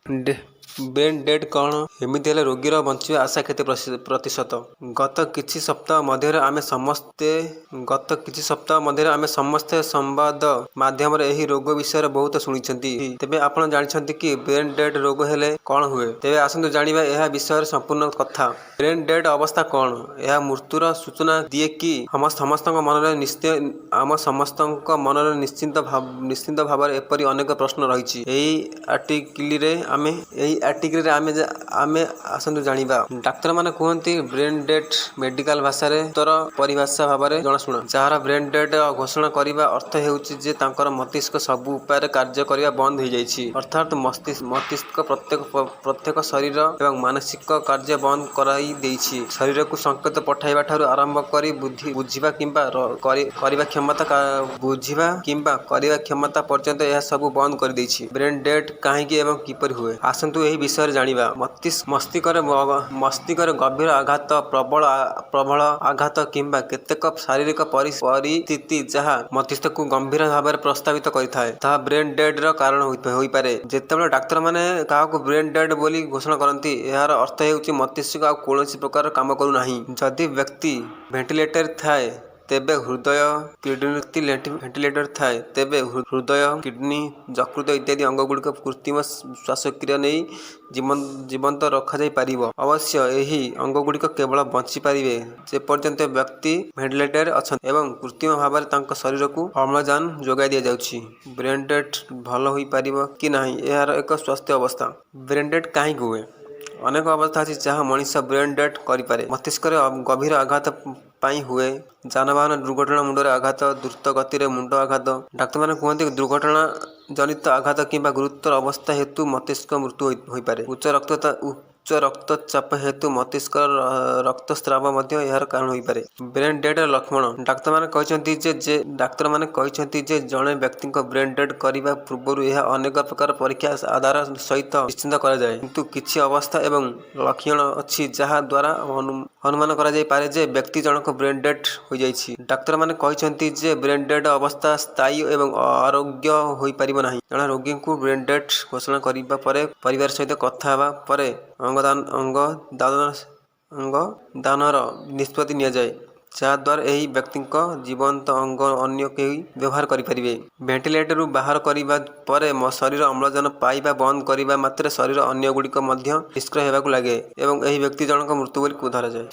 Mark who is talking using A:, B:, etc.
A: Brain dead କ'ଣ? ଏମିତି ହେଲେ ରୋଗୀର ବଞ୍ଚିବା ଆଶା କେତେ ପ୍ରତିଶତ? ଗତ କିଛି ସପ୍ତାହ ମଧ୍ୟରେ ଆମେ ସମସ୍ତେ ସମ୍ବାଦ ମାଧ୍ୟମରେ ଏହି ରୋଗ ବିଷୟରେ ବହୁତ ଶୁଣିଛନ୍ତି। ତେବେ ଆପଣ ଜାଣିଛନ୍ତି କି ବ୍ରେନ୍ ଡେଡ୍ ରୋଗ ହେଲେ କ'ଣ ହୁଏ? ତେବେ ଆସନ୍ତୁ ଜାଣିବା ଏହା ବିଷୟରେ ସମ୍ପୂର୍ଣ୍ଣ କଥା। ବ୍ରେନ୍ ଡେଡ୍ ଅବସ୍ଥା କ'ଣ? ଏହା ମୃତ୍ୟୁର ସୂଚନା ଦିଏ କି? ଆମ ସମସ୍ତଙ୍କ ମନରେ ନିଶ୍ଚିତ ଭାବରେ ଏପରି ଅନେକ ପ୍ରଶ୍ନ ରହିଛି। ଏହି ଆର୍ଟିକିଲରେ ଆମେ ଆସନ୍ତୁ ଜାଣିବା। ଡାକ୍ତରମାନେ କୁହନ୍ତି ବ୍ରେନ୍ ଡେଡ୍ ମେଡିକାଲ ଭାଷାରେ ଉତ୍ତର ପରିଭାଷା ଭାବରେ ଜଣାଶୁଣା। ଯାହାର ବ୍ରେନ୍ ଡେଡ୍ ଘୋଷଣା କରିବା ଅର୍ଥ ହେଉଛି ଯେ ତାଙ୍କର ମସ୍ତିଷ୍କ ସବୁ ଉପାୟରେ କାର୍ଯ୍ୟ କରିବା ବନ୍ଦ ହୋଇଯାଇଛି। ଅର୍ଥାତ୍ ମସ୍ତିଷ୍କ ପ୍ରତ୍ୟେକ ଶରୀର ଏବଂ ମାନସିକ କାର୍ଯ୍ୟ ବନ୍ଦ କରାଇ ଦେଇଛି। ଶରୀରକୁ ସଂକେତ ପଠାଇବା ଠାରୁ ଆରମ୍ଭ କରି ବୁଝିବା କିମ୍ବା କରିବା କ୍ଷମତା ପର୍ଯ୍ୟନ୍ତ ଏହା ସବୁ ବନ୍ଦ କରିଦେଇଛି। ବ୍ରେନ୍ ଡେଡ୍ କାହିଁକି ଏବଂ କିପରି ହୁଏ? ଆସନ୍ତୁ ଏହି ବିଷୟରେ ଜାଣିବା। ମସ୍ତିଷ୍କରେ ଗଭୀର ଆଘାତ, ପ୍ରବଳ ଆଘାତ କିମ୍ବା କେତେକ ଶାରୀରିକ ପରିସ୍ଥିତି ଯାହା ମସ୍ତିଷ୍କକୁ ଗମ୍ଭୀର ଭାବରେ ପ୍ରଭାବିତ କରିଥାଏ, ତାହା ବ୍ରେନ୍ ଡେଡ୍ର କାରଣ ହୋଇପାରେ। ଯେତେବେଳେ ଡାକ୍ତରମାନେ କାହାକୁ ବ୍ରେନ୍ ଡେଡ୍ ବୋଲି ଘୋଷଣା କରନ୍ତି, ଏହାର ଅର୍ଥ ହେଉଛି ମସ୍ତିଷ୍କ ଆଉ କୌଣସି ପ୍ରକାର କାମ କରୁନାହିଁ। ଯଦି ବ୍ୟକ୍ତି ଭେଣ୍ଟିଲେଟରରେ ଥାଏ, ତେବେ ହୃଦୟ, କିଡ୍ନି, ଯକୃତ ଇତ୍ୟାଦି ଅଙ୍ଗଗୁଡ଼ିକ କୃତ୍ରିମ ଶ୍ୱାସକ୍ରିୟା ନେଇ ଜୀବନ୍ତ ରଖାଯାଇ ପାରିବ। ଅବଶ୍ୟ ଏହି ଅଙ୍ଗଗୁଡ଼ିକ କେବଳ ବଞ୍ଚିପାରିବେ ଯେପର୍ଯ୍ୟନ୍ତ ବ୍ୟକ୍ତି ଭେଣ୍ଟିଲେଟରରେ ଅଛନ୍ତି ଏବଂ କୃତ୍ରିମ ଭାବରେ ତାଙ୍କ ଶରୀରକୁ ଅମ୍ଳଜାନ ଯୋଗାଇ ଦିଆଯାଉଛି। ବ୍ରେନ୍ ଡେଡ୍ ଭଲ ହୋଇପାରିବ କି ନାହିଁ ଏହାର ଏକ ସ୍ୱାସ୍ଥ୍ୟ ଅବସ୍ଥା। ବ୍ରେନ୍ ଡେଡ୍ କାହିଁକି ହୁଏ? ଅନେକ ଅବସ୍ଥା ଅଛି ଯାହା ମଣିଷ ବ୍ରେନ୍ ଡେଡ୍ କରିପାରେ। ମସ୍ତିଷ୍କରେ ଗଭୀର ଆଘାତ ପାଇଁ ହୁଏ। ଯାନବାହନ ଦୁର୍ଘଟଣା, ମୁଣ୍ଡରେ ଆଘାତ, ଦ୍ରୁତ ଗତିରେ ମୁଣ୍ଡ ଆଘାତ। ଡାକ୍ତରମାନେ କୁହନ୍ତି ଦୁର୍ଘଟଣା ଜନିତ ଆଘାତ କିମ୍ବା ଗୁରୁତର ଅବସ୍ଥା ହେତୁ ମସ୍ତିଷ୍କ ମୃତ୍ୟୁ ହୋଇପାରେ। ଉଚ୍ଚ ରକ୍ତଚାପ ହେତୁ ମସ୍ତିଷ୍କର ରକ୍ତସ୍ରାବ ମଧ୍ୟ ଏହାର କାରଣ ହୋଇପାରେ। ବ୍ରେନ୍ ଡେଡ୍ର ଲକ୍ଷଣ। ଡାକ୍ତରମାନେ କହିଛନ୍ତି ଯେ ଜଣେ ବ୍ୟକ୍ତିଙ୍କ ବ୍ରେନ୍ ଡେଡ୍ କରିବା ପୂର୍ବରୁ ଏହା ଅନେକ ପ୍ରକାର ପରୀକ୍ଷା ଆଧାର ସହିତ ନିଶ୍ଚିତ କରାଯାଏ। କିନ୍ତୁ କିଛି ଅବସ୍ଥା ଏବଂ ଲକ୍ଷଣ ଅଛି ଯାହା ଦ୍ୱାରା ଅନୁମାନ କରାଯାଇପାରେ ଯେ ବ୍ୟକ୍ତି ଜଣକ ବ୍ରେନ୍ ଡେଡ୍ ହୋଇଯାଇଛି। ଡାକ୍ତରମାନେ କହିଛନ୍ତି ଯେ ବ୍ରେନ୍ ଡେଡ୍ ଅବସ୍ଥା ସ୍ଥାୟୀ ଏବଂ ଆରୋଗ୍ୟ ହୋଇପାରିବ ନାହିଁ। ଜଣେ ରୋଗୀଙ୍କୁ ବ୍ରେନ୍ ଡେଡ୍ ଘୋଷଣା କରିବା ପରେ ପରିବାର ସହିତ କଥା ହେବା ପରେ ଅଙ୍ଗଦାନର ନିଷ୍ପତ୍ତି ନିଆଯାଏ, ଯାହାଦ୍ୱାରା ଏହି ବ୍ୟକ୍ତିଙ୍କ ଜୀବନ୍ତ ଅଙ୍ଗ ଅନ୍ୟ କେହି ବ୍ୟବହାର କରିପାରିବେ। ଭେଣ୍ଟିଲେଟରରୁ ବାହାର କରିବା ପରେ ଶରୀର ଅମ୍ଳଜାନ ପାଇବା ବନ୍ଦ କରିବା ମାତ୍ରେ ଶରୀରର ଅନ୍ୟଗୁଡ଼ିକ ମଧ୍ୟ ନିଷ୍କ୍ରିୟ ହେବାକୁ ଲାଗେ ଏବଂ ଏହି ବ୍ୟକ୍ତି ଜଣକ ମୃତ୍ୟୁ ବୋଲି ଧରାଯାଏ।